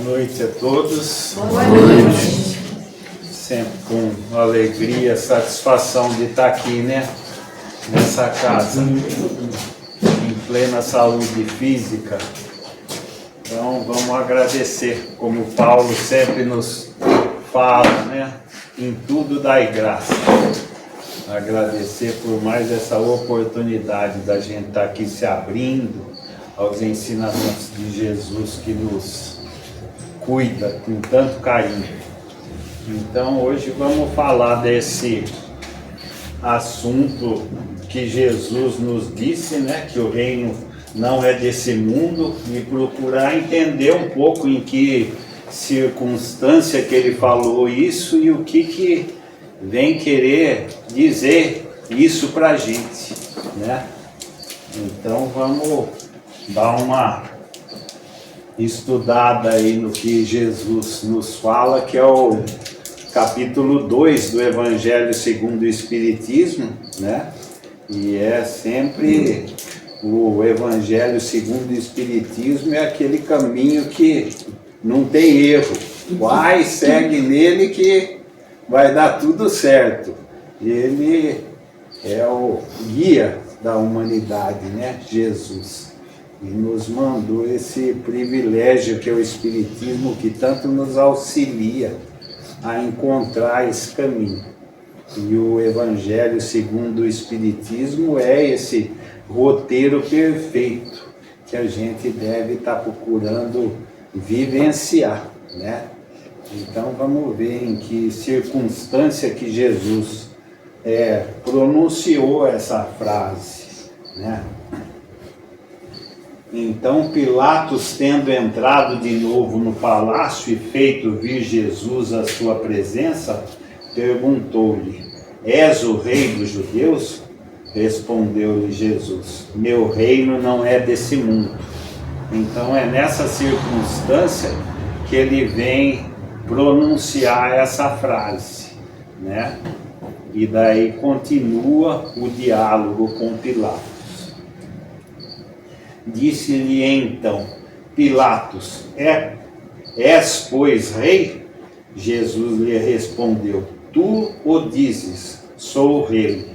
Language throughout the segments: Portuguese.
noite a todos. Boa noite. Sempre com alegria, satisfação de estar aqui, né? Nessa casa, em plena saúde física. Então vamos agradecer, como Paulo sempre nos fala, né? Em tudo dai graça. Agradecer por mais essa oportunidade da gente estar aqui se abrindo aos ensinamentos de Jesus que nos cuida com tanto carinho. Então hoje vamos falar desse assunto que Jesus nos disse, né? Que o reino não é desse mundo, e procurar entender um pouco em que circunstância que ele falou isso e o que vem querer dizer isso pra gente, né? Então vamos dar uma estudada aí no que Jesus nos fala, que é o capítulo 2 do Evangelho segundo o Espiritismo, né? E é sempre o Evangelho segundo o Espiritismo, é aquele caminho que não tem erro. Vai, segue nele que vai dar tudo certo. Ele é o guia da humanidade, né? Jesus. E nos mandou esse privilégio que é o Espiritismo, que tanto nos auxilia a encontrar esse caminho. E o Evangelho segundo o Espiritismo é esse roteiro perfeito que a gente deve estar procurando vivenciar, né? Então vamos ver em que circunstância que Jesus pronunciou essa frase, né? Então Pilatos, tendo entrado de novo no palácio e feito vir Jesus à sua presença, perguntou-lhe: És o rei dos judeus? Respondeu-lhe Jesus: Meu reino não é desse mundo. Então é nessa circunstância que ele vem pronunciar essa frase, né? E daí continua o diálogo com Pilatos. Disse-lhe então Pilatos: És, pois, rei? Jesus lhe respondeu: Tu o dizes, sou o rei.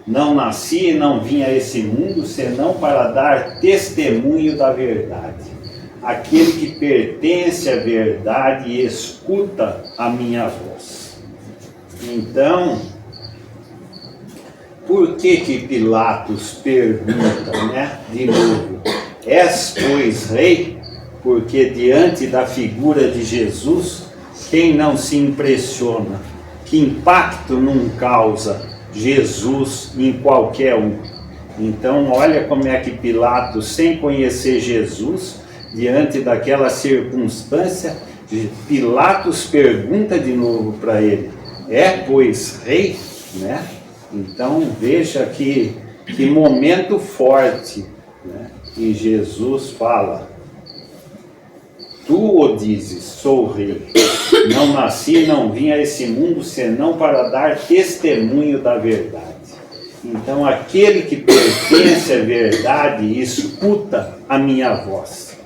Não nasci e não vim a esse mundo senão para dar testemunho da verdade. Aquele que pertence à verdade escuta a minha voz. Então, por que Pilatos pergunta, né, de novo: És, pois, rei? Porque diante da figura de Jesus, quem não se impressiona? Que impacto não causa Jesus em qualquer um? Então olha como é que Pilatos, sem conhecer Jesus, diante daquela circunstância, Pilatos pergunta de novo para ele: É, pois, rei? Né? Então veja que momento forte, né? E Jesus fala: Tu o dizes, sou rei. Não nasci, não vim a esse mundo senão para dar testemunho da verdade. Então aquele que pertence à verdade escuta a minha voz.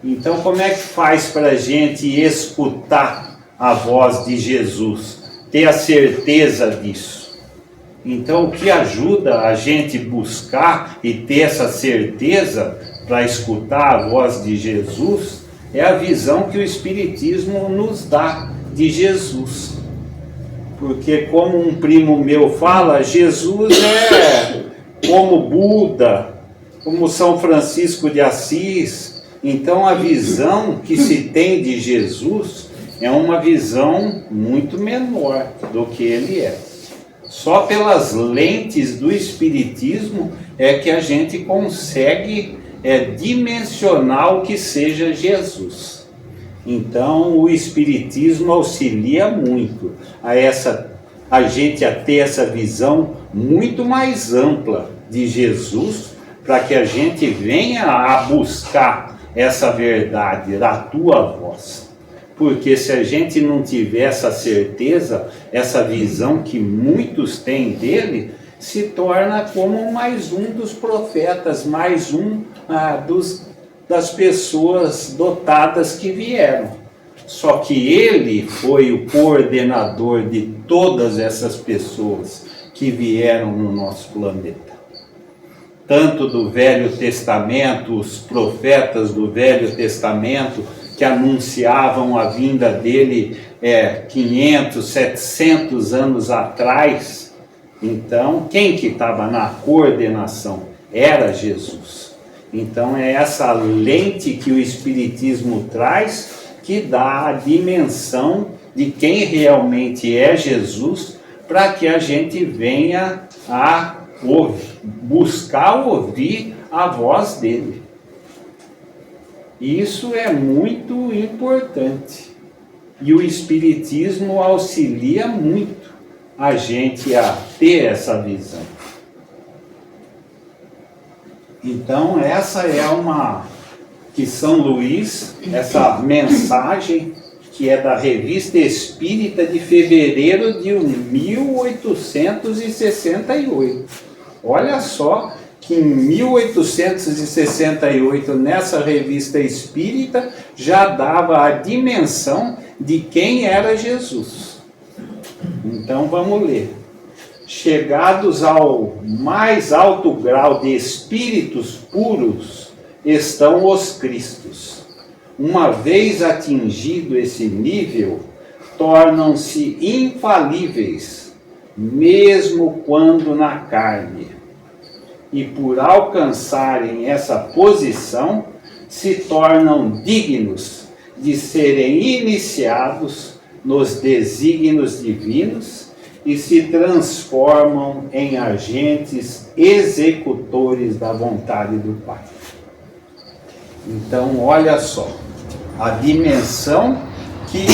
Então como é que faz para a gente escutar a voz de Jesus? Ter a certeza disso. Então o que ajuda a gente buscar e ter essa certeza para escutar a voz de Jesus é a visão que o Espiritismo nos dá de Jesus. Porque como um primo meu fala, Jesus é como Buda, como São Francisco de Assis. Então a visão que se tem de Jesus é uma visão muito menor do que ele é. Só pelas lentes do Espiritismo é que a gente consegue dimensionar o que seja Jesus. Então o Espiritismo auxilia muito a gente a ter essa visão muito mais ampla de Jesus, para que a gente venha a buscar essa verdade da tua voz. Porque se a gente não tiver essa certeza, essa visão que muitos têm dele, se torna como mais um dos profetas, mais um das pessoas dotadas que vieram. Só que ele foi o coordenador de todas essas pessoas que vieram no nosso planeta. Tanto do Velho Testamento, os profetas do Velho Testamento, que anunciavam a vinda dele 500, 700 anos atrás. Então, quem que estava na coordenação? Era Jesus. Então, é essa lente que o Espiritismo traz, que dá a dimensão de quem realmente é Jesus, para que a gente venha a buscar ouvir a voz dele. Isso é muito importante. E o Espiritismo auxilia muito a gente a ter essa visão. Então, essa é que São Luís, essa mensagem que é da Revista Espírita de fevereiro de 1868. Olha só que em 1868, nessa Revista Espírita, já dava a dimensão de quem era Jesus. Então vamos ler. Chegados ao mais alto grau de espíritos puros estão os Cristos. Uma vez atingido esse nível, tornam-se infalíveis, mesmo quando na carne. E por alcançarem essa posição, se tornam dignos de serem iniciados nos desígnios divinos e se transformam em agentes executores da vontade do Pai. Então, olha só, a dimensão que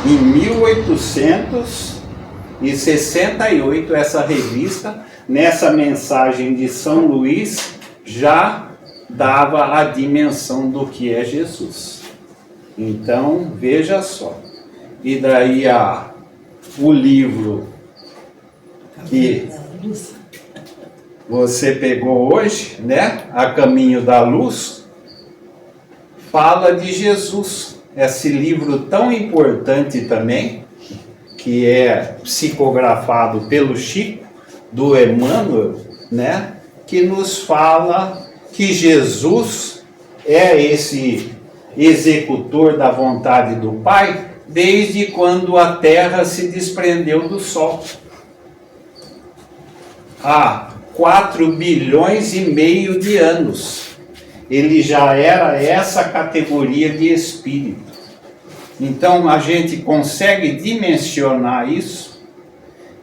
em 1868 essa revista, nessa mensagem de São Luís, já dava a dimensão do que é Jesus. Então, veja só. E daí o livro que você pegou hoje, né? A Caminho da Luz, fala de Jesus. Esse livro tão importante também, que é psicografado pelo Chico, do Emmanuel, né? Que nos fala que Jesus é esse executor da vontade do Pai desde quando a Terra se desprendeu do Sol. Há 4 bilhões e meio de anos. Ele já era essa categoria de espírito. Então a gente consegue dimensionar isso,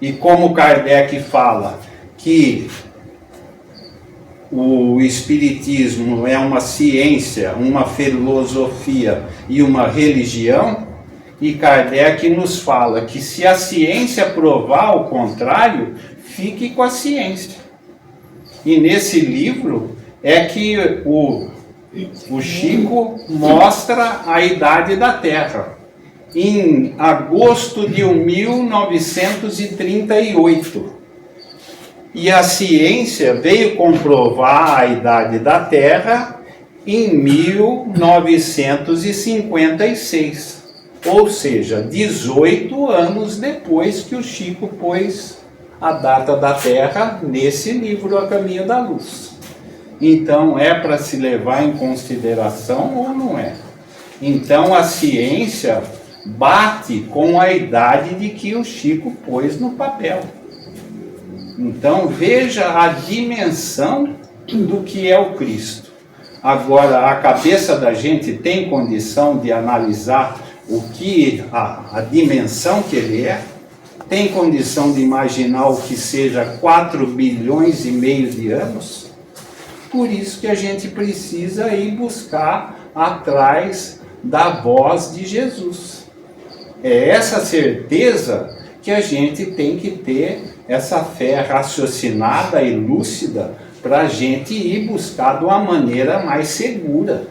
e como Kardec fala que o Espiritismo é uma ciência, uma filosofia e uma religião, e Kardec nos fala que se a ciência provar o contrário, fique com a ciência. E nesse livro é que o Chico mostra a idade da Terra. Em agosto de 1938. E a ciência veio comprovar a idade da Terra em 1956. Ou seja, 18 anos depois que o Chico pôs a data da Terra nesse livro, A Caminho da Luz. Então, é para se levar em consideração ou não é? Então, a ciência bate com a idade de que o Chico pôs no papel. Então, veja a dimensão do que é o Cristo. Agora, a cabeça da gente tem condição de analisar o que a dimensão que ele é? Tem condição de imaginar o que seja 4 bilhões e meio de anos? Por isso que a gente precisa ir buscar atrás da voz de Jesus. É essa certeza que a gente tem que ter, essa fé raciocinada e lúcida, para a gente ir buscar de uma maneira mais segura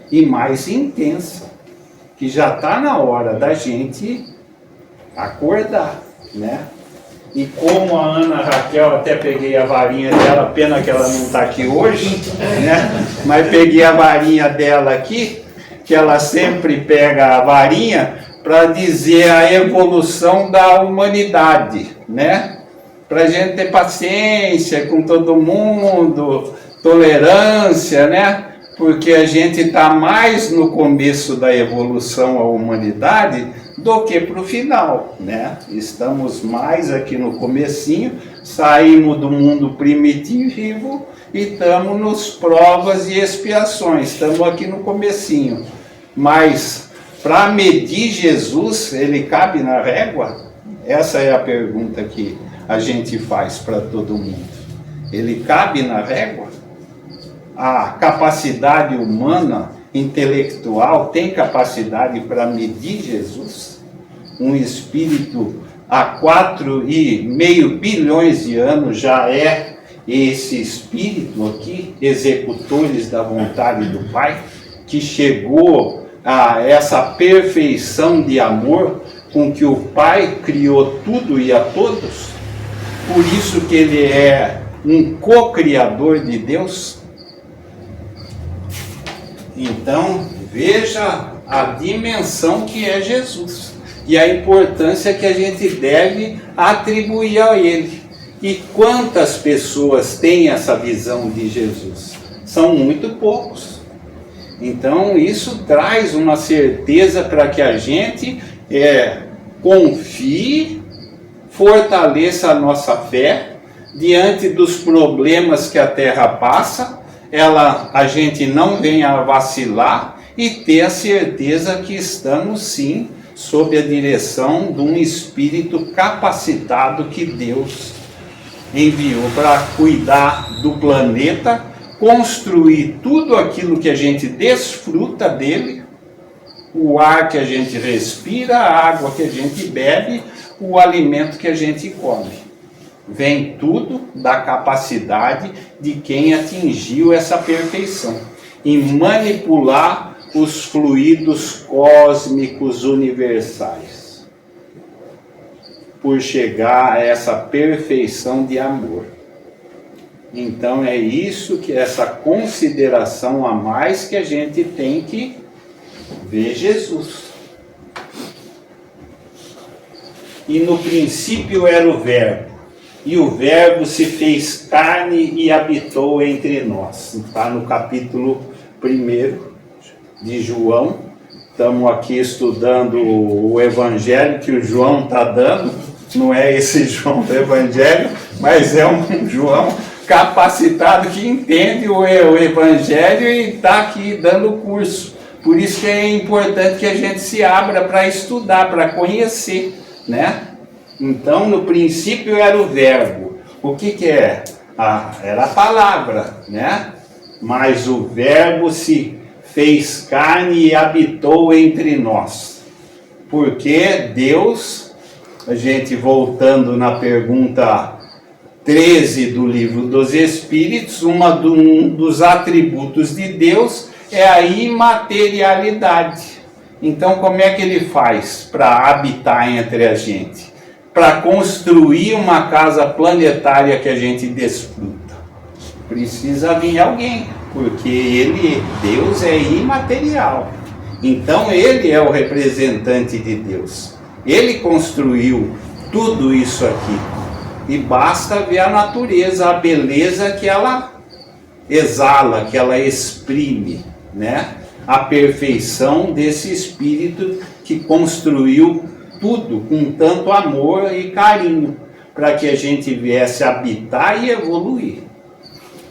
e mais intensa, que já está na hora da gente acordar, né? E como a Ana Raquel, até peguei a varinha dela, pena que ela não está aqui hoje, né? Mas peguei a varinha dela aqui, que ela sempre pega a varinha para dizer a evolução da humanidade, né? Para a gente ter paciência com todo mundo, tolerância, né? Porque a gente está mais no começo da evolução à humanidade do que para o final, né? Estamos mais aqui no comecinho, saímos do mundo primitivo e estamos nos provas e expiações, estamos aqui no comecinho. Mas para medir Jesus, ele cabe na régua? Essa é a pergunta que a gente faz para todo mundo. Ele cabe na régua? A capacidade humana, intelectual, tem capacidade para medir Jesus? Um espírito há 4,5 bilhões de anos já é esse espírito aqui, executores da vontade do Pai, que chegou a essa perfeição de amor com que o Pai criou tudo e a todos. Por isso que ele é um co-criador de Deus. Então, veja a dimensão que é Jesus e a importância que a gente deve atribuir a ele. E quantas pessoas têm essa visão de Jesus? São muito poucos. Então, isso traz uma certeza para que a gente confie, fortaleça a nossa fé diante dos problemas que a Terra passa. A gente não venha a vacilar e ter a certeza que estamos sim sob a direção de um espírito capacitado que Deus enviou para cuidar do planeta, construir tudo aquilo que a gente desfruta dele, o ar que a gente respira, a água que a gente bebe, o alimento que a gente come. Vem tudo da capacidade de quem atingiu essa perfeição em manipular os fluidos cósmicos universais, por chegar a essa perfeição de amor. Então é isso, que essa consideração a mais que a gente tem que ver Jesus. E no princípio era o Verbo, e o Verbo se fez carne e habitou entre nós. Está no capítulo 1 de João. Estamos aqui estudando o Evangelho que o João está dando. Não é esse João do Evangelho, mas é um João capacitado que entende o Evangelho e está aqui dando o curso. Por isso que é importante que a gente se abra para estudar, para conhecer, né? Então, no princípio era o Verbo. O que é? Era a palavra, né? Mas o Verbo se fez carne e habitou entre nós. Porque Deus, a gente voltando na pergunta 13 do Livro dos Espíritos, um dos atributos de Deus é a imaterialidade. Então, como é que ele faz para habitar entre a gente? Para construir uma casa planetária que a gente desfruta. Precisa vir alguém, porque Deus é imaterial. Então ele é o representante de Deus. Ele construiu tudo isso aqui. E basta ver a natureza, a beleza que ela exala, que ela exprime, né? A perfeição desse espírito que construiu tudo com tanto amor e carinho, para que a gente viesse habitar e evoluir.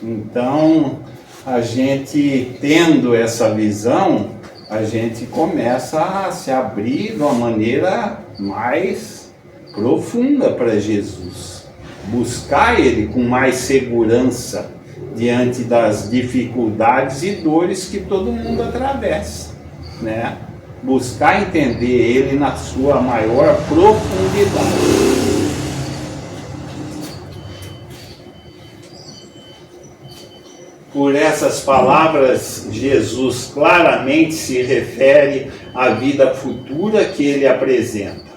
Então, a gente tendo essa visão, a gente começa a se abrir de uma maneira mais profunda para Jesus. Buscar Ele com mais segurança diante das dificuldades e dores que todo mundo atravessa, né? Buscar entender Ele na sua maior profundidade. Por essas palavras, Jesus claramente se refere à vida futura que Ele apresenta,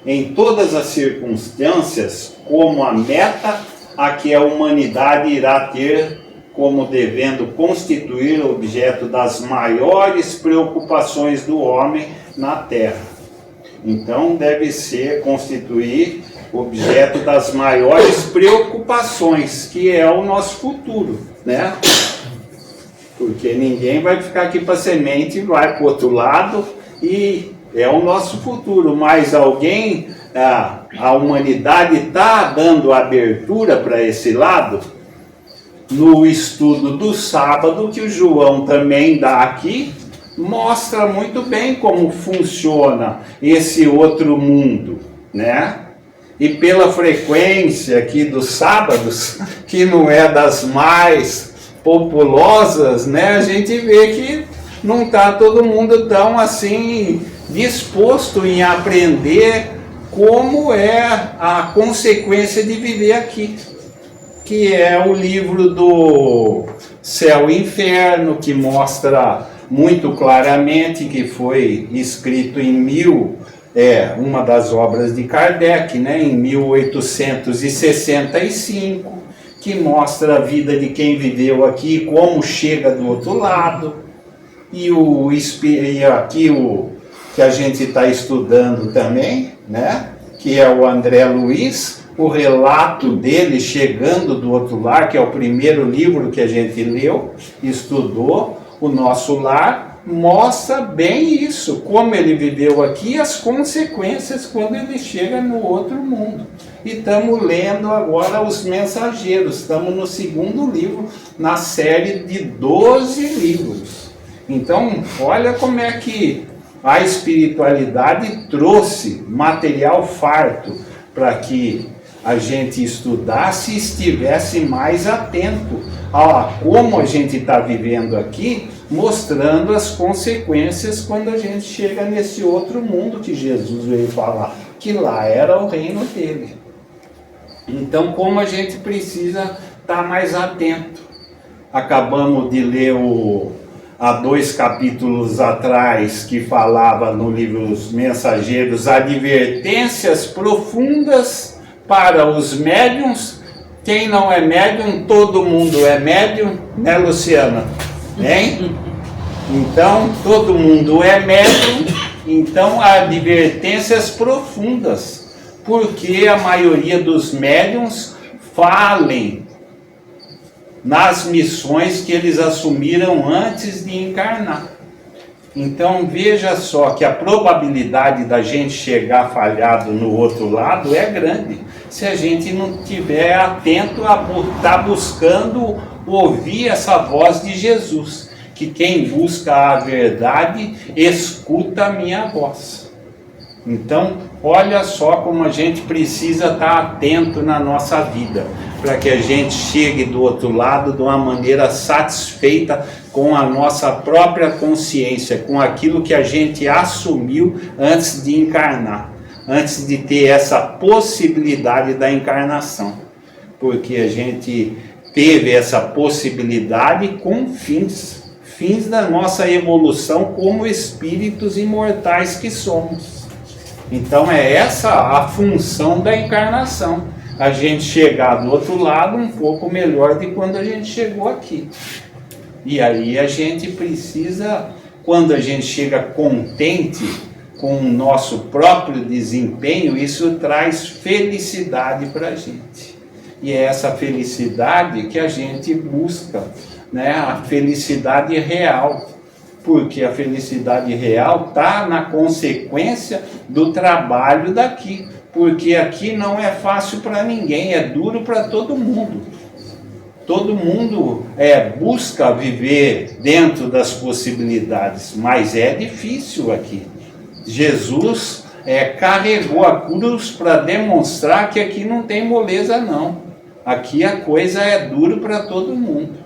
em todas as circunstâncias, como a meta a que a humanidade irá ter como devendo constituir objeto das maiores preocupações do homem na terra. Então deve constituir objeto das maiores preocupações, que é o nosso futuro, né? Porque ninguém vai ficar aqui para semente, vai para o outro lado, e é o nosso futuro. Mas alguém, a humanidade está dando abertura para esse lado. No estudo do sábado, que o João também dá aqui, mostra muito bem como funciona esse outro mundo, né? E pela frequência aqui dos sábados, que não é das mais populosas, né? A gente vê que não está todo mundo tão assim disposto em aprender como é a consequência de viver aqui, que é o livro do Céu e Inferno, que mostra muito claramente que foi escrito em uma das obras de Kardec, né, em 1865, que mostra a vida de quem viveu aqui, como chega do outro lado, e aqui o que a gente está estudando também, né, que é o André Luiz, o relato dele chegando do outro lar, que é o primeiro livro que a gente leu, estudou, o Nosso Lar, mostra bem isso, como ele viveu aqui e as consequências quando ele chega no outro mundo. E estamos lendo agora Os Mensageiros, estamos no segundo livro, na série de 12 livros. Então, olha como é que a espiritualidade trouxe material farto para que a gente estudasse e estivesse mais atento a como a gente está vivendo aqui, mostrando as consequências quando a gente chega nesse outro mundo que Jesus veio falar, que lá era o reino dele. Então, como a gente precisa estar mais atento. Acabamos de ler há 2 capítulos atrás, que falava no livro Os Mensageiros, advertências profundas para os médiuns. Quem não é médium, todo mundo é médium, né, Luciana? Hein? Então, todo mundo é médium, então advertências profundas, porque a maioria dos médiuns falem nas missões que eles assumiram antes de encarnar. Então veja só que a probabilidade da gente chegar falhado no outro lado é grande, se a gente não estiver atento a estar buscando ouvir essa voz de Jesus, que quem busca a verdade escuta a minha voz. Então olha só como a gente precisa estar atento na nossa vida, para que a gente chegue do outro lado de uma maneira satisfeita com a nossa própria consciência, com aquilo que a gente assumiu antes de encarnar, antes de ter essa possibilidade da encarnação, porque a gente teve essa possibilidade com fins da nossa evolução como espíritos imortais que somos. Então é essa a função da encarnação, a gente chegar do outro lado um pouco melhor de quando a gente chegou aqui. E aí a gente precisa, quando a gente chega contente com o nosso próprio desempenho, isso traz felicidade para a gente. E é essa felicidade que a gente busca, né? A felicidade real. Porque a felicidade real está na consequência do trabalho daqui. Porque aqui não é fácil para ninguém, é duro para todo mundo. Todo mundo busca viver dentro das possibilidades, mas é difícil aqui. Jesus carregou a cruz para demonstrar que aqui não tem moleza não. Aqui a coisa é dura para todo mundo.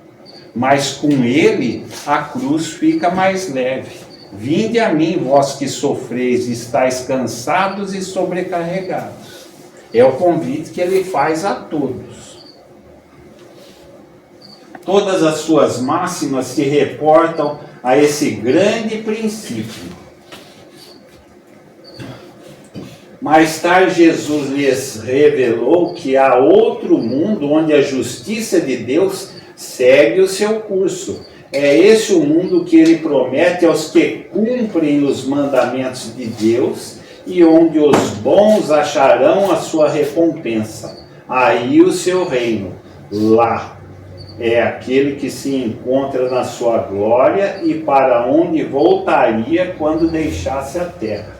Mas com ele a cruz fica mais leve. Vinde a mim, vós que sofreis, estáis cansados e sobrecarregados. É o convite que ele faz a todos. Todas as suas máximas se reportam a esse grande princípio. Mais tarde Jesus lhes revelou que há outro mundo onde a justiça de Deus segue o seu curso. É esse o mundo que ele promete aos que cumprem os mandamentos de Deus e onde os bons acharão a sua recompensa. Aí o seu reino, lá, é aquele que se encontra na sua glória e para onde voltaria quando deixasse a terra.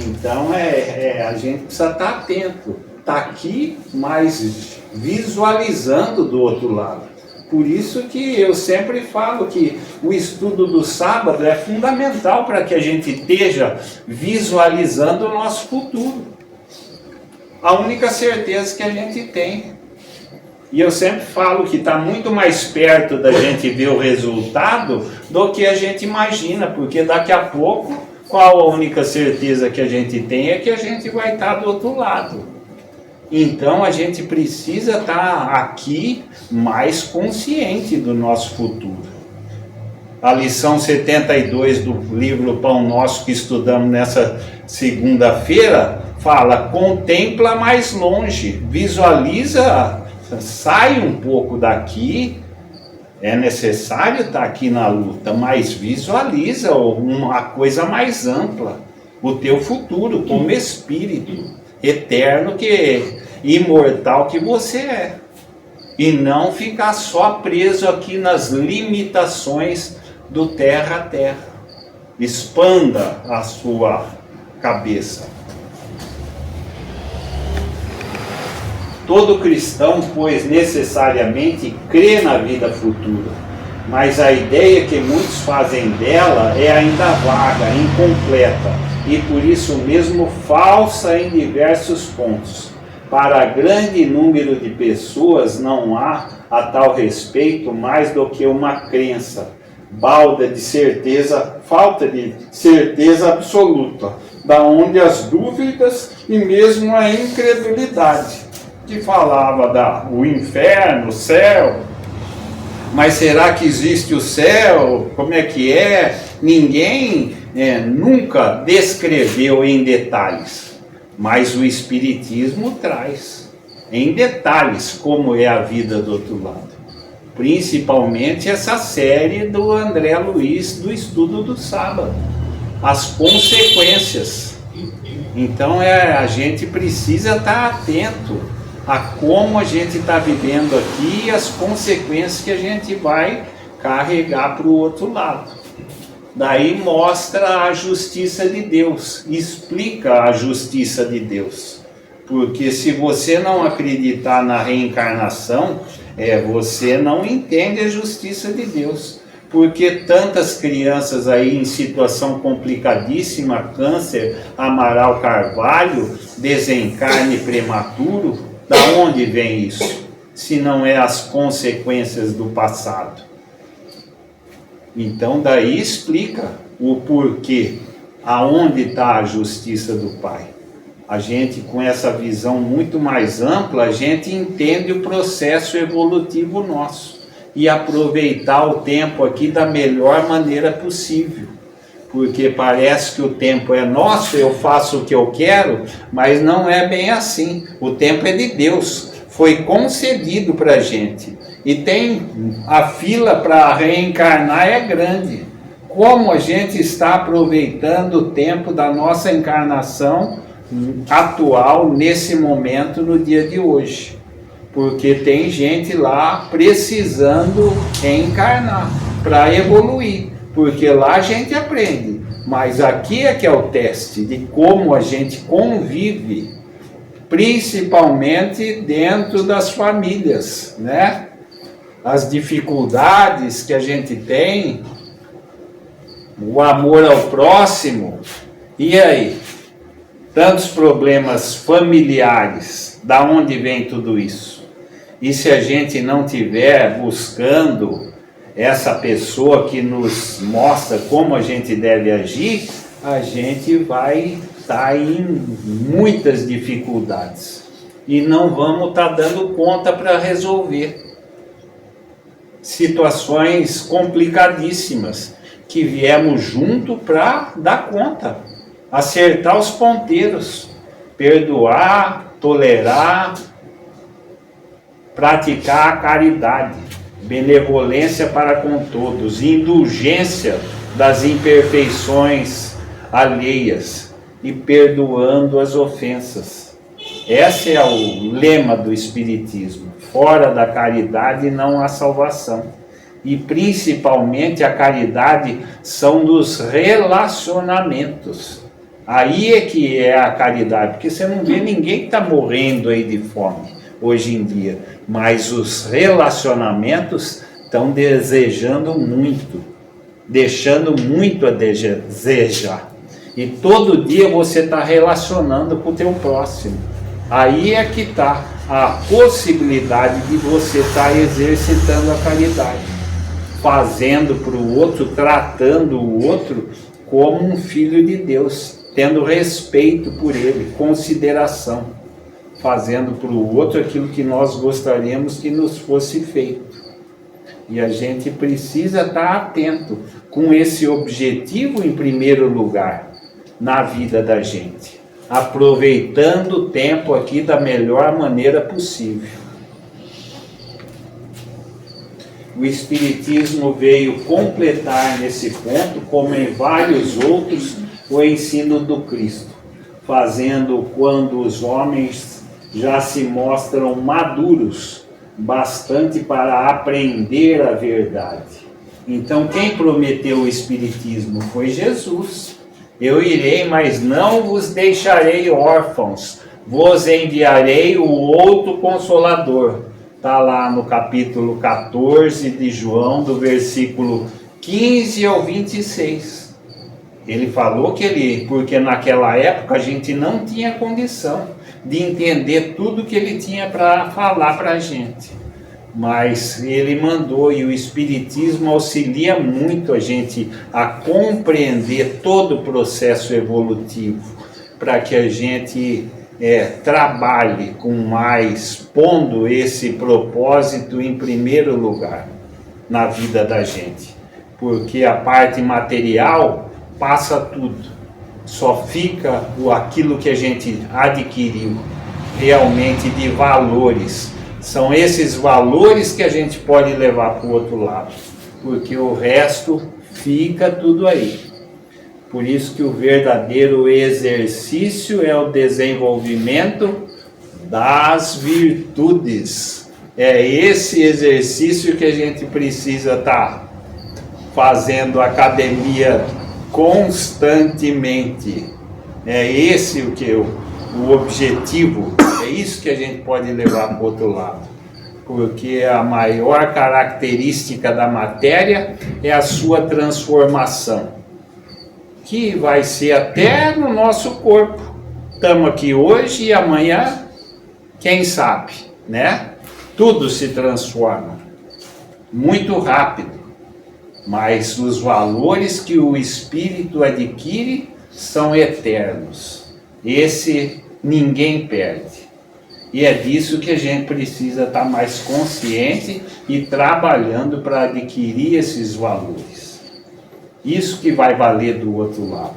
Então a gente precisa estar atento. Está aqui, mas visualizando do outro lado. Por isso que eu sempre falo que o estudo do sábado é fundamental para que a gente esteja visualizando o nosso futuro. A única certeza que a gente tem. E eu sempre falo que está muito mais perto da gente ver o resultado do que a gente imagina, porque daqui a pouco, qual a única certeza que a gente tem é que a gente vai estar do outro lado. Então a gente precisa estar aqui mais consciente do nosso futuro. A lição 72 do livro Pão Nosso que estudamos nessa segunda-feira fala: contempla mais longe, visualiza, sai um pouco daqui. É necessário estar aqui na luta, mas visualiza uma coisa mais ampla, o teu futuro como espírito eterno, imortal que você é, e não ficar só preso aqui nas limitações do terra a terra. Expanda a sua cabeça. Todo cristão, pois, necessariamente crê na vida futura, mas a ideia que muitos fazem dela é ainda vaga, incompleta, e por isso mesmo falsa em diversos pontos. Para grande número de pessoas não há a tal respeito mais do que uma crença, balda de certeza, falta de certeza absoluta, da onde as dúvidas e mesmo a incredulidade, que falava o inferno, o céu. Mas será que existe o céu? Como é que é? Ninguém nunca descreveu em detalhes, mas o Espiritismo traz em detalhes como é a vida do outro lado. Principalmente essa série do André Luiz, do estudo do sábado, as consequências. Então a gente precisa estar atento a como a gente está vivendo aqui e as consequências que a gente vai carregar para o outro lado. Daí mostra a justiça de Deus, explica a justiça de Deus. Porque se você não acreditar na reencarnação, você não entende a justiça de Deus. Porque tantas crianças aí em situação complicadíssima, câncer, Amaral Carvalho, desencarne prematuro, da onde vem isso? Se não é as consequências do passado. Então daí explica o porquê, aonde está a justiça do Pai. A gente, com essa visão muito mais ampla, a gente entende o processo evolutivo nosso e aproveitar o tempo aqui da melhor maneira possível. Porque parece que o tempo é nosso, eu faço o que eu quero, mas não é bem assim. O tempo é de Deus, foi concedido para a gente. E tem a fila para reencarnar é grande. Como a gente está aproveitando o tempo da nossa encarnação atual, nesse momento, no dia de hoje. Porque tem gente lá precisando reencarnar para evoluir. Porque lá a gente aprende. Mas aqui é que é o teste de como a gente convive, principalmente dentro das famílias, né? As dificuldades que a gente tem, o amor ao próximo, e aí? Tantos problemas familiares, da onde vem tudo isso? E se a gente não tiver buscando essa pessoa que nos mostra como a gente deve agir, a gente vai estar em muitas dificuldades e não vamos estar dando conta para resolver situações complicadíssimas que viemos junto para dar conta, acertar os ponteiros, perdoar, tolerar, praticar a caridade. benevolência para com todos, indulgência das imperfeições alheias e perdoando as ofensas. Esse é o lema do Espiritismo. Fora da caridade não há salvação. E principalmente a caridade são dos relacionamentos. Aí é que é a caridade, porque você não vê ninguém que está morrendo aí de fome hoje em dia, mas os relacionamentos estão desejando muito, deixando muito a desejar. E todo dia você está relacionando com o teu próximo. Aí é que está a possibilidade de você estar exercitando a caridade, fazendo para o outro, tratando o outro como um filho de Deus, tendo respeito por ele, consideração, fazendo para o outro aquilo que nós gostaríamos que nos fosse feito. E a gente precisa estar atento com esse objetivo em primeiro lugar na vida da gente, aproveitando o tempo aqui da melhor maneira possível. O Espiritismo veio completar nesse ponto, como em vários outros, o ensino do Cristo, fazendo quando os homens já se mostram maduros bastante para aprender a verdade. Então, quem prometeu o Espiritismo foi Jesus. Eu irei, mas não vos deixarei órfãos, vos enviarei o outro Consolador. Está lá no capítulo 14 de João, do versículo 15 ao 26. Ele falou que porque naquela época a gente não tinha condição de entender tudo que ele tinha para falar para a gente. Mas ele mandou, e o Espiritismo auxilia muito a gente a compreender todo o processo evolutivo, para que a gente trabalhe com mais, pondo esse propósito em primeiro lugar na vida da gente. Porque a parte material passa tudo, só fica aquilo que a gente adquiriu realmente de valores. São esses valores que a gente pode levar para o outro lado, porque o resto fica tudo aí. Por isso que o verdadeiro exercício é o desenvolvimento das virtudes. É esse exercício que a gente precisa estar fazendo academia constantemente. É esse o objetivo. É isso que a gente pode levar para o outro lado, porque a maior característica da matéria é a sua transformação, que vai ser até no nosso corpo. Estamos aqui hoje e amanhã, quem sabe, né? Tudo se transforma muito rápido, mas os valores que o espírito adquire são eternos. Esse ninguém perde. E é disso que a gente precisa estar mais consciente e trabalhando para adquirir esses valores. Isso que vai valer do outro lado.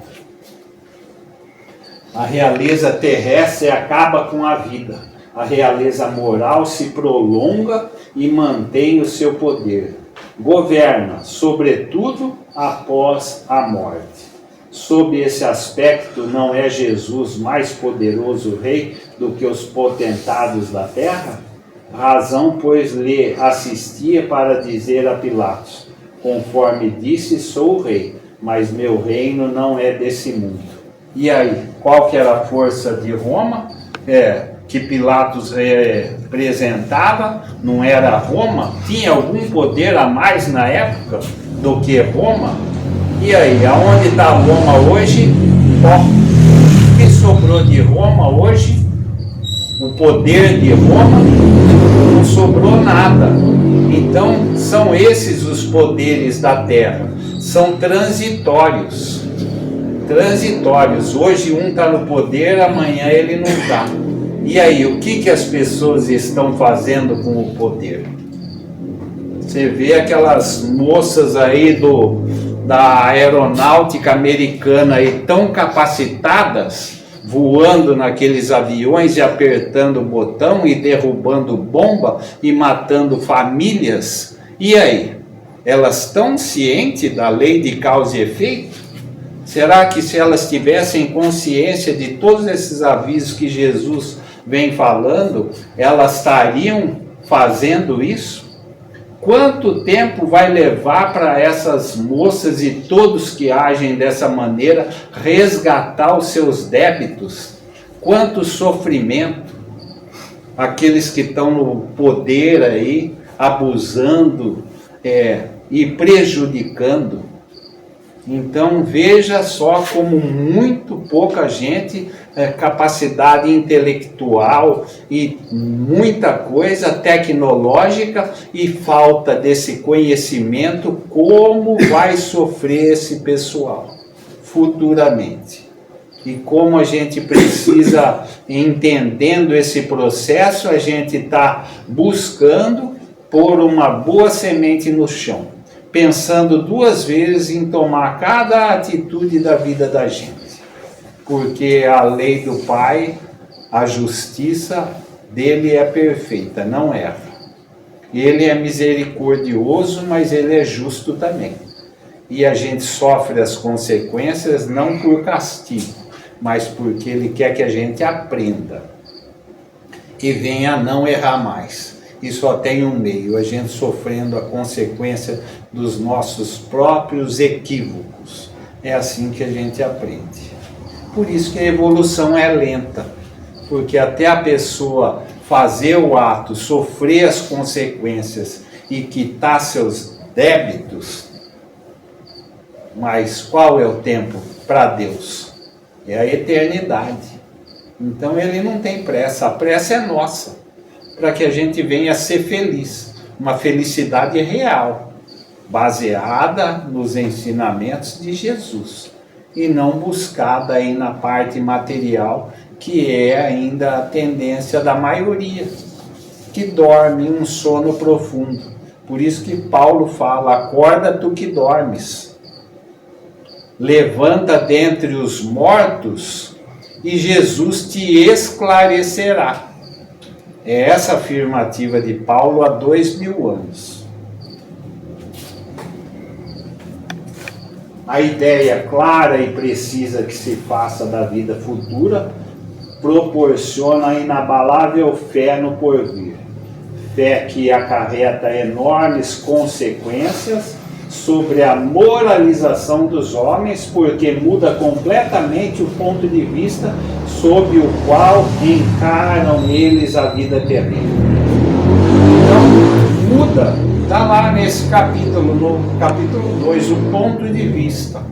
A realeza terrestre acaba com a vida. A realeza moral se prolonga e mantém o seu poder. Governa, sobretudo, após a morte. Sob esse aspecto, não é Jesus mais poderoso rei do que os potentados da terra? Razão, pois, lhe assistia para dizer a Pilatos: conforme disse, sou o rei, mas meu reino não é desse mundo. E aí, qual que era a força de Roma? Que Pilatos representava? Não era Roma? Tinha algum poder a mais na época do que Roma? E aí, aonde está Roma hoje? O que sobrou de Roma hoje? O poder de Roma? Não sobrou nada. Então, são esses os poderes da terra. São transitórios. Transitórios. Hoje um está no poder, amanhã ele não está. E aí, o que as pessoas estão fazendo com o poder? Você vê aquelas moças aí da aeronáutica americana aí tão capacitadas, voando naqueles aviões e apertando o botão e derrubando bomba e matando famílias, E aí? Elas estão cientes da lei de causa e efeito? Será que se elas tivessem consciência de todos esses avisos que Jesus vem falando, elas estariam fazendo isso? Quanto tempo vai levar para essas moças e todos que agem dessa maneira resgatar os seus débitos? Quanto sofrimento? Aqueles que estão no poder aí, abusando e prejudicando. Então veja só como muito pouca gente, capacidade intelectual e muita coisa tecnológica e falta desse conhecimento, como vai sofrer esse pessoal futuramente. E como a gente precisa, entendendo esse processo, a gente está buscando pôr uma boa semente no chão, pensando 2 vezes em tomar cada atitude da vida da gente. Porque a lei do Pai, a justiça dele é perfeita, não erra. Ele é misericordioso, mas ele é justo também. E a gente sofre as consequências não por castigo, mas porque ele quer que a gente aprenda e venha a não errar mais. E só tem um meio, a gente sofrendo a consequência dos nossos próprios equívocos. É assim que a gente aprende. Por isso que a evolução é lenta, porque até a pessoa fazer o ato, sofrer as consequências e quitar seus débitos, mas qual é o tempo para Deus? É a eternidade. Então ele não tem pressa, a pressa é nossa, para que a gente venha a ser feliz, uma felicidade real, baseada nos ensinamentos de Jesus, e não buscada aí na parte material, que é ainda a tendência da maioria, que dorme um sono profundo. Por isso que Paulo fala, acorda tu que dormes, levanta dentre os mortos e Jesus te esclarecerá. É essa afirmativa de Paulo há 2000 anos. A ideia clara e precisa que se faça da vida futura proporciona a inabalável fé no porvir. Fé que acarreta enormes consequências sobre a moralização dos homens, porque muda completamente o ponto de vista sob o qual encaram eles a vida terrena. Então, muda, está lá nesse capítulo, no capítulo 2, o ponto de vista.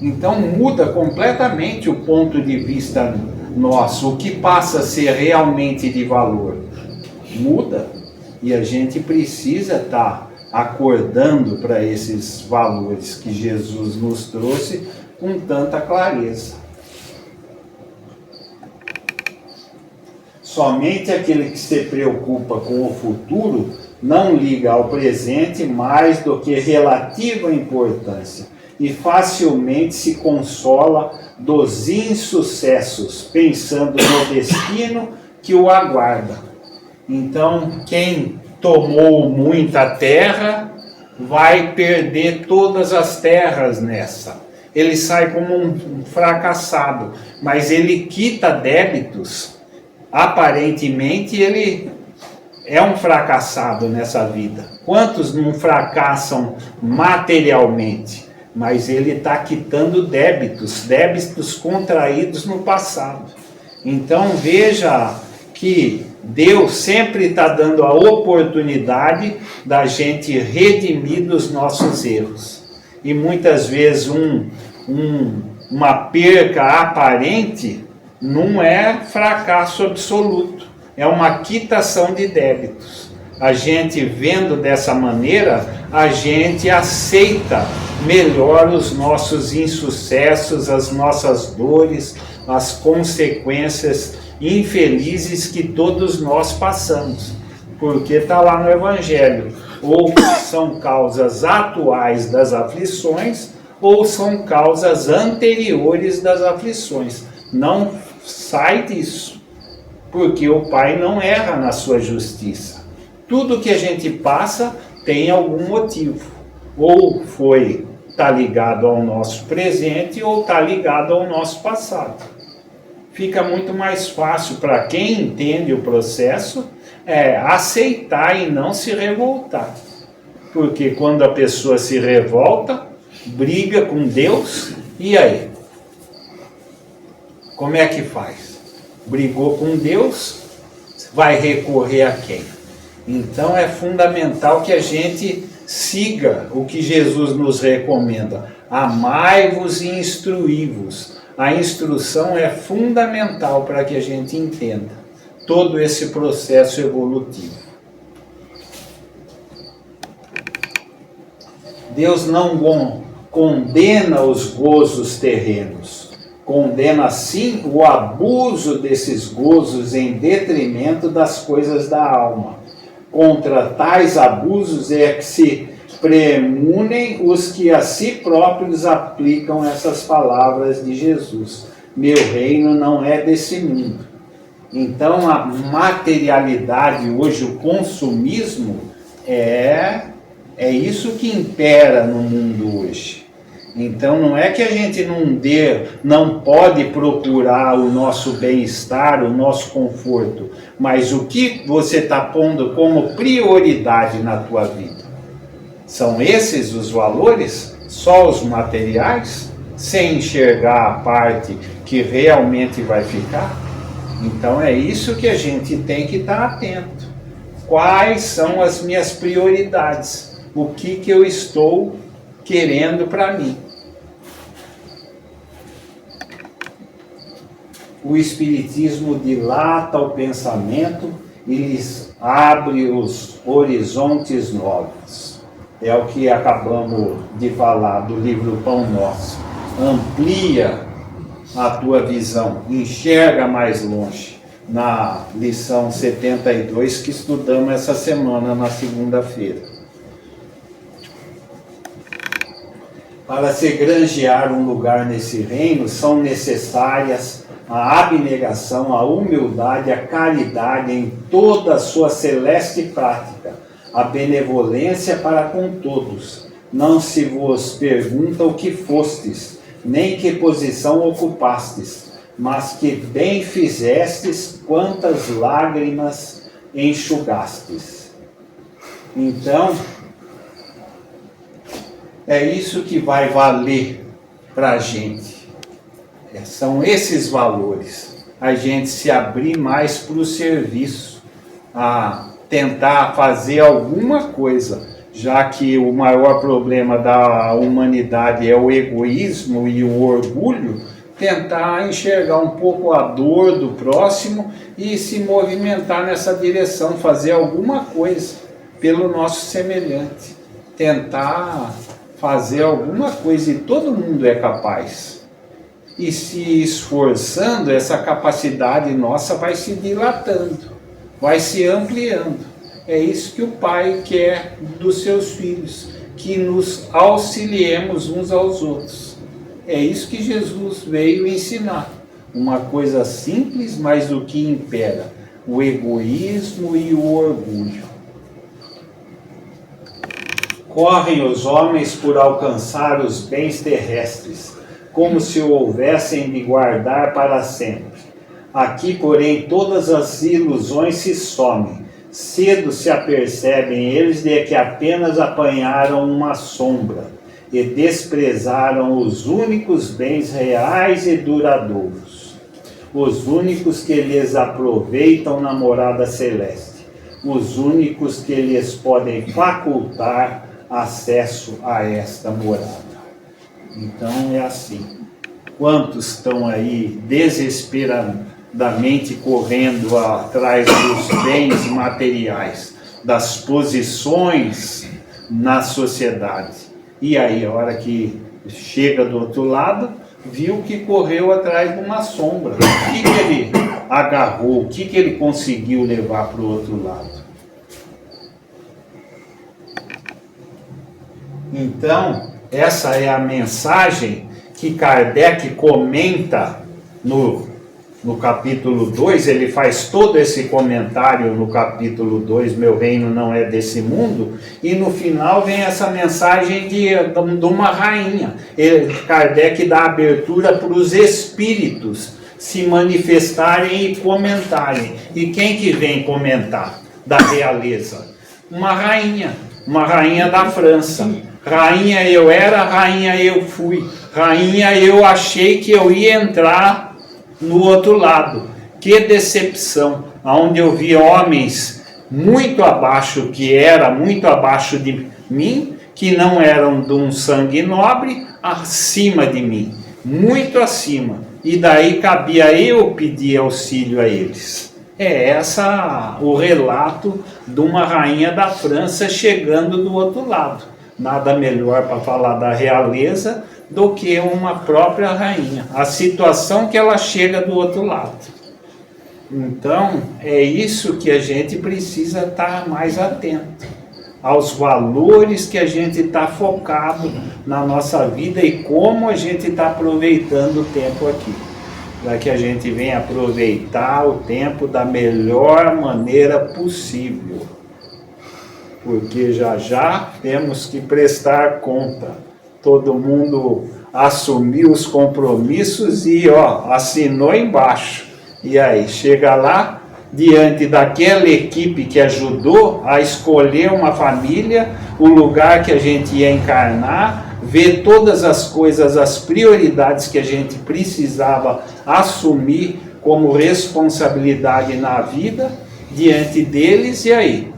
Então, muda completamente o ponto de vista nosso, o que passa a ser realmente de valor. Muda, e a gente precisa estar acordando para esses valores que Jesus nos trouxe com tanta clareza. Somente aquele que se preocupa com o futuro não liga ao presente mais do que relativa importância e facilmente se consola dos insucessos, pensando no destino que o aguarda. Então, quem tomou muita terra vai perder todas as terras nessa. Ele sai como um fracassado, mas ele quita débitos. Aparentemente ele é um fracassado nessa vida. Quantos não fracassam materialmente? Mas ele está quitando débitos contraídos no passado. Então veja que Deus sempre está dando a oportunidade da gente redimir dos nossos erros. E muitas vezes uma perca aparente não é fracasso absoluto, é uma quitação de débitos. A gente vendo dessa maneira, a gente aceita melhor os nossos insucessos, as nossas dores, as consequências infelizes que todos nós passamos, porque está lá no Evangelho, ou são causas atuais das aflições, ou são causas anteriores das aflições. Não sai disso, porque o Pai não erra na sua justiça. Tudo que a gente passa tem algum motivo. Ou está ligado ao nosso presente ou está ligado ao nosso passado. Fica muito mais fácil para quem entende o processo aceitar e não se revoltar. Porque quando a pessoa se revolta, briga com Deus, e aí? Como é que faz? Brigou com Deus, vai recorrer a quem? Então é fundamental que a gente siga o que Jesus nos recomenda. Amai-vos e instruí-vos. A instrução é fundamental para que a gente entenda todo esse processo evolutivo. Deus não condena os gozos terrenos, condena sim o abuso desses gozos em detrimento das coisas da alma. Contra tais abusos é que se premunem os que a si próprios aplicam essas palavras de Jesus. Meu reino não é desse mundo. Então a materialidade hoje, o consumismo, é isso que impera no mundo hoje. Então não é que a gente não pode procurar o nosso bem-estar, o nosso conforto, mas o que você está pondo como prioridade na tua vida? São esses os valores? Só os materiais? Sem enxergar a parte que realmente vai ficar? Então é isso que a gente tem que estar atento. Quais são as minhas prioridades? O que eu estou querendo para mim? O Espiritismo dilata o pensamento e lhes abre os horizontes novos. É o que acabamos de falar do livro Pão Nosso. Amplia a tua visão, enxerga mais longe. Na lição 72 que estudamos essa semana, na segunda-feira. Para se granjear um lugar nesse reino, são necessárias a abnegação, a humildade, a caridade em toda a sua celeste prática, a benevolência para com todos. Não se vos pergunta o que fostes, nem que posição ocupastes, mas que bem fizestes, quantas lágrimas enxugastes. Então, é isso que vai valer para a gente. São esses valores. A gente se abrir mais para o serviço, a tentar fazer alguma coisa, já que o maior problema da humanidade é o egoísmo e o orgulho, tentar enxergar um pouco a dor do próximo e se movimentar nessa direção, fazer alguma coisa pelo nosso semelhante. Tentar fazer alguma coisa, e todo mundo é capaz. E se esforçando, essa capacidade nossa vai se dilatando, vai se ampliando. É isso que o Pai quer dos seus filhos, que nos auxiliemos uns aos outros. É isso que Jesus veio ensinar. Uma coisa simples, mas o que impera: o egoísmo e o orgulho. Correm os homens por alcançar os bens terrestres, como se o houvessem de guardar para sempre. Aqui, porém, todas as ilusões se somem. Cedo se apercebem eles de que apenas apanharam uma sombra e desprezaram os únicos bens reais e duradouros, os únicos que lhes aproveitam na morada celeste, os únicos que lhes podem facultar acesso a esta morada. Então é assim. Quantos estão aí desesperadamente correndo atrás dos bens materiais, das posições na sociedade? E aí, a hora que chega do outro lado, viu que correu atrás de uma sombra. O que ele agarrou? O que ele conseguiu levar para o outro lado? Então, essa é a mensagem que Kardec comenta no no capítulo 2, ele faz todo esse comentário no capítulo 2, meu reino não é desse mundo, e no final vem essa mensagem de uma rainha. Kardec dá abertura para os espíritos se manifestarem e comentarem. E quem que vem comentar da realeza? Uma rainha da França. Rainha eu era, rainha eu fui. Rainha eu achei que eu ia entrar no outro lado. Que decepção, onde eu vi homens muito abaixo, muito abaixo de mim, que não eram de um sangue nobre, acima de mim, muito acima. E daí cabia eu pedir auxílio a eles. É o relato de uma rainha da França chegando do outro lado. Nada melhor para falar da realeza do que uma própria rainha. A situação que ela chega do outro lado. Então, é isso que a gente precisa estar mais atento. Aos valores que a gente está focado na nossa vida e como a gente está aproveitando o tempo aqui. Para que a gente venha aproveitar o tempo da melhor maneira possível. Porque já temos que prestar conta. Todo mundo assumiu os compromissos e assinou embaixo. E aí, chega lá, diante daquela equipe que ajudou a escolher uma família, o lugar que a gente ia encarnar, ver todas as coisas, as prioridades que a gente precisava assumir como responsabilidade na vida, diante deles, e aí?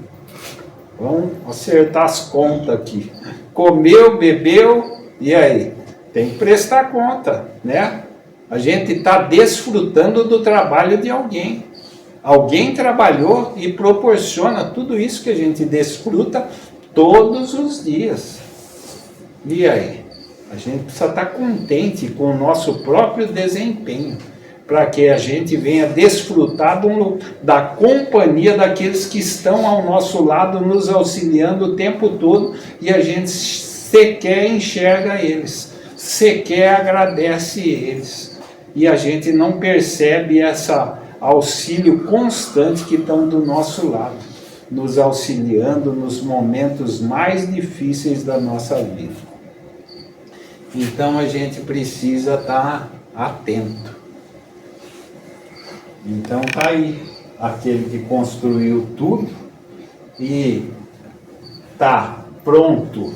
Vamos acertar as contas aqui. Comeu, bebeu, e aí? Tem que prestar conta, né? A gente está desfrutando do trabalho de alguém. Alguém trabalhou e proporciona tudo isso que a gente desfruta todos os dias. E aí? A gente precisa estar contente com o nosso próprio desempenho, para que a gente venha desfrutar da companhia daqueles que estão ao nosso lado, nos auxiliando o tempo todo, e a gente sequer enxerga eles, sequer agradece eles. E a gente não percebe esse auxílio constante que estão do nosso lado, nos auxiliando nos momentos mais difíceis da nossa vida. Então a gente precisa estar atento. Então tá aí, aquele que construiu tudo e está pronto,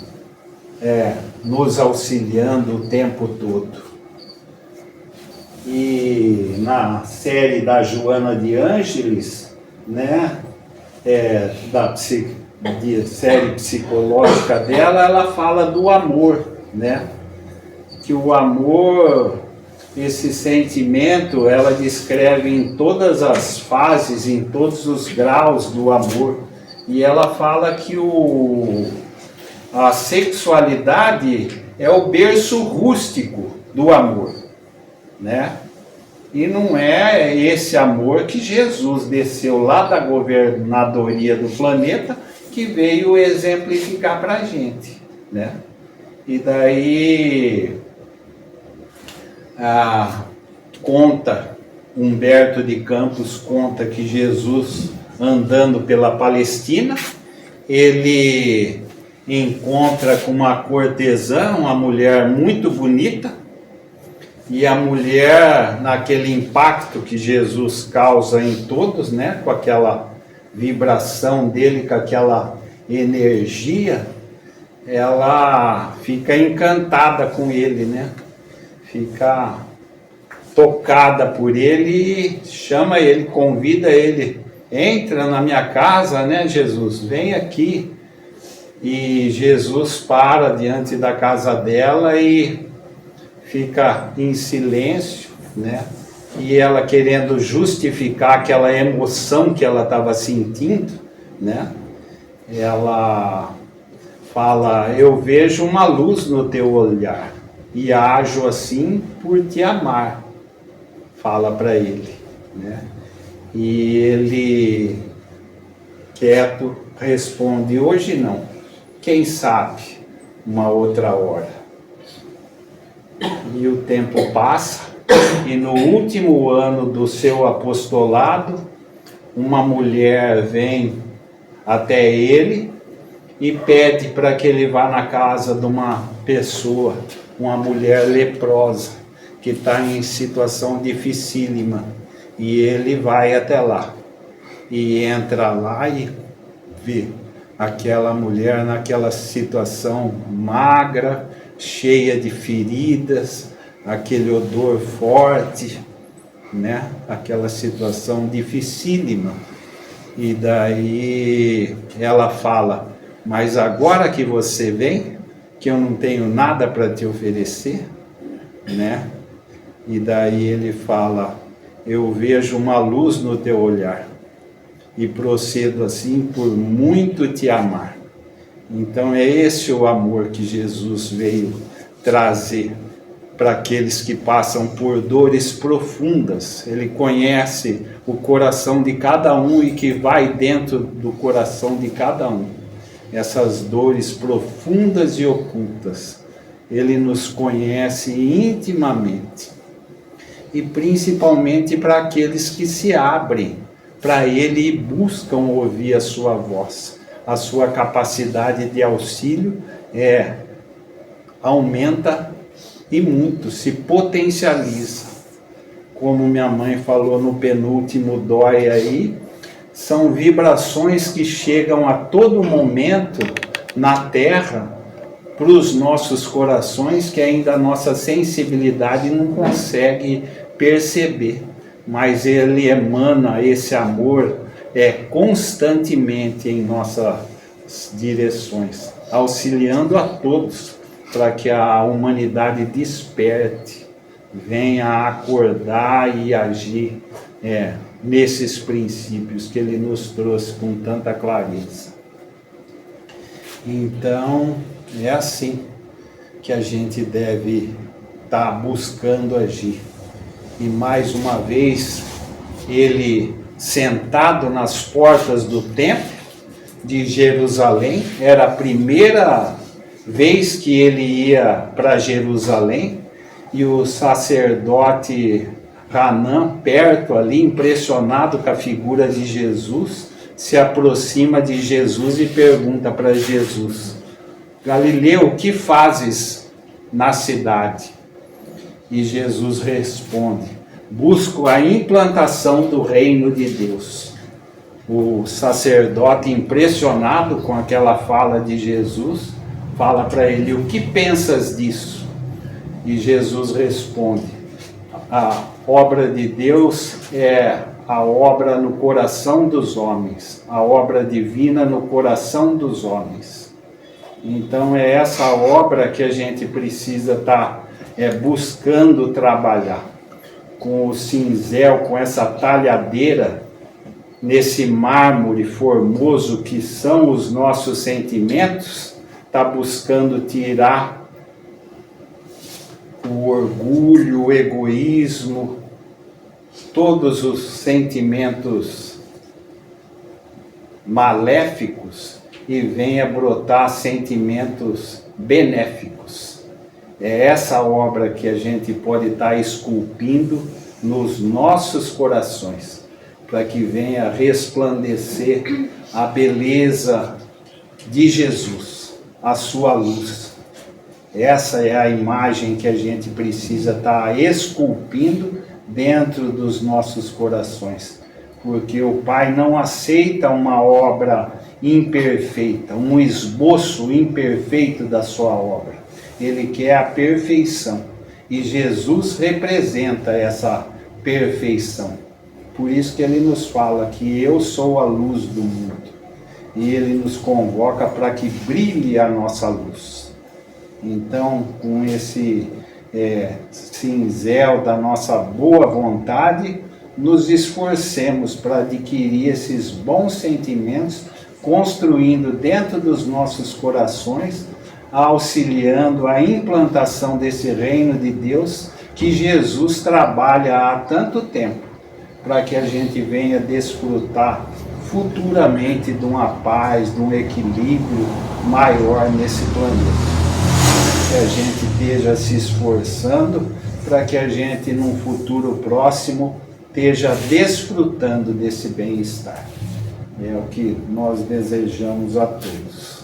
nos auxiliando o tempo todo. E na série da Joana de Ângeles, né, série psicológica dela, ela fala do amor, né? Que o amor, esse sentimento, ela descreve em todas as fases, em todos os graus do amor. E ela fala que a sexualidade é o berço rústico do amor, né? E não é esse amor que Jesus desceu lá da governadoria do planeta que veio exemplificar para a gente, né? E daí Humberto de Campos conta que Jesus, andando pela Palestina, ele encontra com uma cortesã, uma mulher muito bonita, e a mulher, naquele impacto que Jesus causa em todos, né, com aquela vibração dele, com aquela energia, ela fica encantada com ele, né? Fica tocada por ele e chama ele, convida ele, entra na minha casa, né, Jesus, vem aqui. E Jesus para diante da casa dela e fica em silêncio, né? E ela querendo justificar aquela emoção que ela estava sentindo, né? Ela fala: eu vejo uma luz no teu olhar e ajo assim por te amar. Fala para ele, né? E ele, quieto, responde: hoje não, quem sabe uma outra hora. E o tempo passa E no último ano do seu apostolado, uma mulher vem até ele e pede para que ele vá na casa de uma pessoa, uma mulher leprosa, que está em situação dificílima. E ele vai até lá. E entra lá e vê aquela mulher naquela situação magra, cheia de feridas, aquele odor forte, né? Aquela situação dificílima. E daí ela fala: mas agora que você vem, que eu não tenho nada para te oferecer, né? E daí ele fala: eu vejo uma luz no teu olhar e procedo assim por muito te amar. Então é esse o amor que Jesus veio trazer para aqueles que passam por dores profundas. Ele conhece o coração de cada um e que vai dentro do coração de cada um. Essas dores profundas e ocultas. Ele nos conhece intimamente. E principalmente para aqueles que se abrem para Ele e buscam ouvir a sua voz. A sua capacidade de auxílio aumenta e muito, se potencializa. Como minha mãe falou no penúltimo dói aí, são vibrações que chegam a todo momento na Terra para os nossos corações, que ainda a nossa sensibilidade não consegue perceber. Mas ele emana esse amor constantemente em nossas direções, auxiliando a todos para que a humanidade desperte, venha a acordar e agir nesses princípios que ele nos trouxe com tanta clareza. Então, é assim que a gente deve estar buscando agir. E mais uma vez, ele sentado nas portas do templo de Jerusalém, era a primeira vez que ele ia para Jerusalém, e o sacerdote Hanã, perto ali, impressionado com a figura de Jesus, se aproxima de Jesus e pergunta para Jesus: Galileu, o que fazes na cidade? E Jesus responde: busco a implantação do reino de Deus. O sacerdote, impressionado com aquela fala de Jesus, fala para ele: o que pensas disso? E Jesus responde: a obra de Deus é a obra no coração dos homens, a obra divina no coração dos homens. Então é essa obra que a gente precisa estar buscando trabalhar, com o cinzel, com essa talhadeira, nesse mármore formoso que são os nossos sentimentos, está buscando tirar o orgulho, o egoísmo, todos os sentimentos maléficos, e venha brotar sentimentos benéficos. É essa obra que a gente pode estar esculpindo nos nossos corações, para que venha resplandecer a beleza de Jesus, a sua luz. Essa é a imagem que a gente precisa estar esculpindo dentro dos nossos corações, porque o Pai não aceita uma obra imperfeita, um esboço imperfeito da sua obra. Ele quer a perfeição, e Jesus representa essa perfeição. Por isso que ele nos fala que eu sou a luz do mundo, e ele nos convoca para que brilhe a nossa luz. Então, com esse cinzel da nossa boa vontade, nos esforcemos para adquirir esses bons sentimentos, construindo dentro dos nossos corações, auxiliando a implantação desse reino de Deus que Jesus trabalha há tanto tempo, para que a gente venha desfrutar futuramente de uma paz, de um equilíbrio maior nesse planeta. Que a gente esteja se esforçando, para que a gente, num futuro próximo, esteja desfrutando desse bem-estar. É o que nós desejamos a todos.